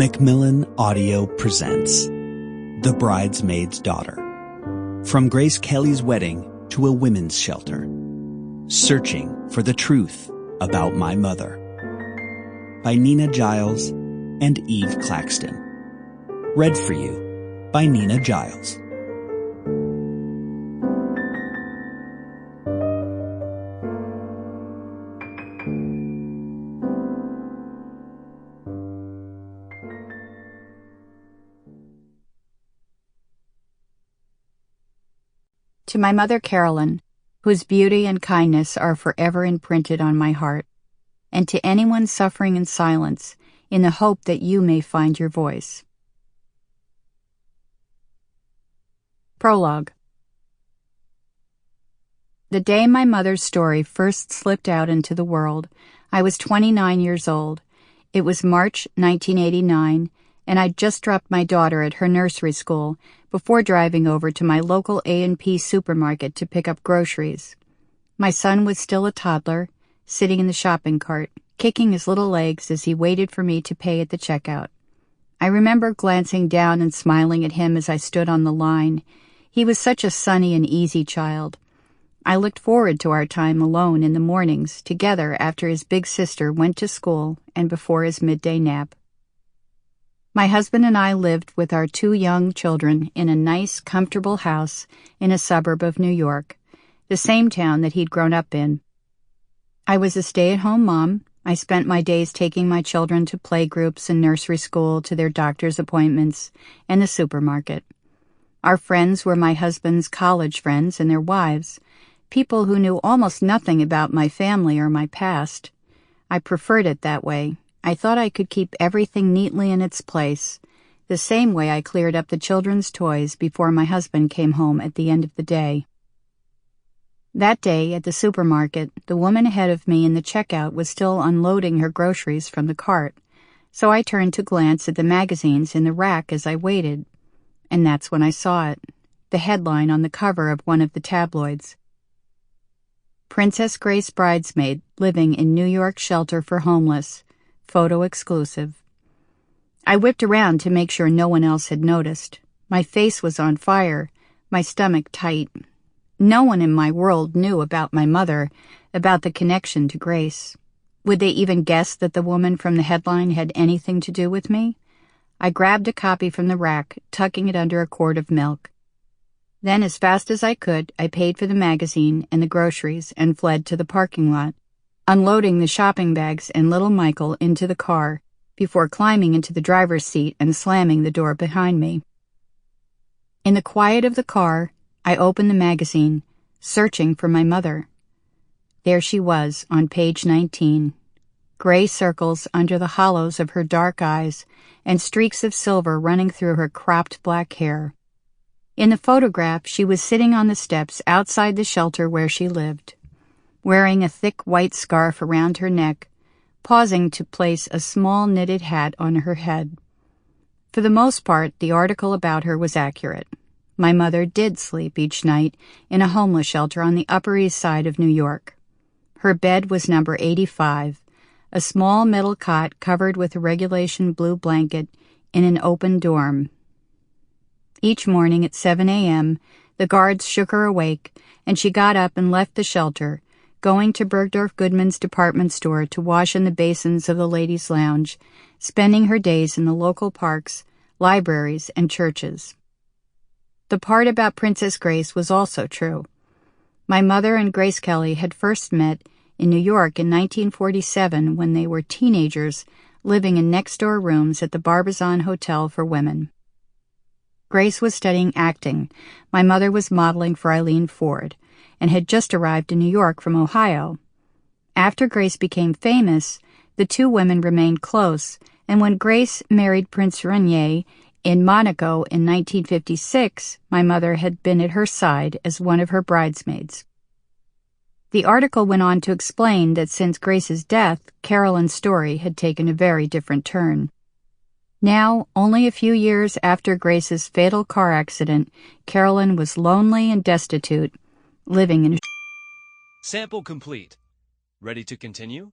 Macmillan Audio presents The Bridesmaid's Daughter. From Grace Kelly's wedding to a women's shelter. Searching for the truth about my mother. By Nyna Giles and Eve Claxton. Read for you by Nyna Giles. To my mother Carolyn, whose beauty and kindness are forever imprinted on my heart, and to anyone suffering in silence, in the hope that you may find your voice. Prologue. The day my mother's story first slipped out into the world, I was 29 years old. It was March 1989, and I'd just dropped my daughter at her nursery school before driving over to my local A&P supermarket to pick up groceries. My son was still a toddler, sitting in the shopping cart, kicking his little legs as he waited for me to pay at the checkout. I remember glancing down and smiling at him as I stood on the line. He was such a sunny and easy child. I looked forward to our time alone in the mornings, together after his big sister went to school and before his midday nap. My husband and I lived with our 2 young children in a nice, comfortable house in a suburb of New York, the same town that he'd grown up in. I was a stay-at-home mom. I spent my days taking my children to playgroups and nursery school, to their doctor's appointments, and the supermarket. Our friends were my husband's college friends and their wives, people who knew almost nothing about my family or my past. I preferred it that way. I thought I could keep everything neatly in its place, the same way I cleared up the children's toys before my husband came home at the end of the day. That day at the supermarket, the woman ahead of me in the checkout was still unloading her groceries from the cart, so I turned to glance at the magazines in the rack as I waited, and that's when I saw it, the headline on the cover of one of the tabloids. Princess Grace Bridesmaid living in New York shelter for homeless. Photo exclusive. I whipped around to make sure no one else had noticed. My face was on fire, my stomach tight. No one in my world knew about my mother, about the connection to Grace. Would they even guess that the woman from the headline had anything to do with me? I grabbed a copy from the rack, tucking it under a quart of milk. Then, as fast as I could, I paid for the magazine and the groceries and fled to the parking lot, unloading the shopping bags and little Michael into the car before climbing into the driver's seat and slamming the door behind me. In the quiet of the car, I opened the magazine, searching for my mother. There she was on page 19, gray circles under the hollows of her dark eyes and streaks of silver running through her cropped black hair. In the photograph, she was sitting on the steps outside the shelter where she lived, wearing a thick white scarf around her neck, pausing to place a small knitted hat on her head. For the most part, the article about her was accurate. My mother did sleep each night in a homeless shelter on the Upper East Side of New York. Her bed was number 85, a small metal cot covered with a regulation blue blanket in an open dorm. Each morning at 7 a.m., the guards shook her awake, and she got up and left the shelter, going to Bergdorf Goodman's department store to wash in the basins of the ladies' lounge, spending her days in the local parks, libraries, and churches. The part about Princess Grace was also true. My mother and Grace Kelly had first met in New York in 1947 when they were teenagers living in next-door rooms at the Barbizon Hotel for Women. Grace was studying acting. My mother was modeling for Eileen Ford, and had just arrived in New York from Ohio. After Grace became famous, the 2 women remained close, and when Grace married Prince Rainier in Monaco in 1956, my mother had been at her side as one of her bridesmaids. The article went on to explain that since Grace's death, Carolyn's story had taken a very different turn. Now, only a few years after Grace's fatal car accident, Carolyn was lonely and destitute, living in a... Sample complete. Ready to continue?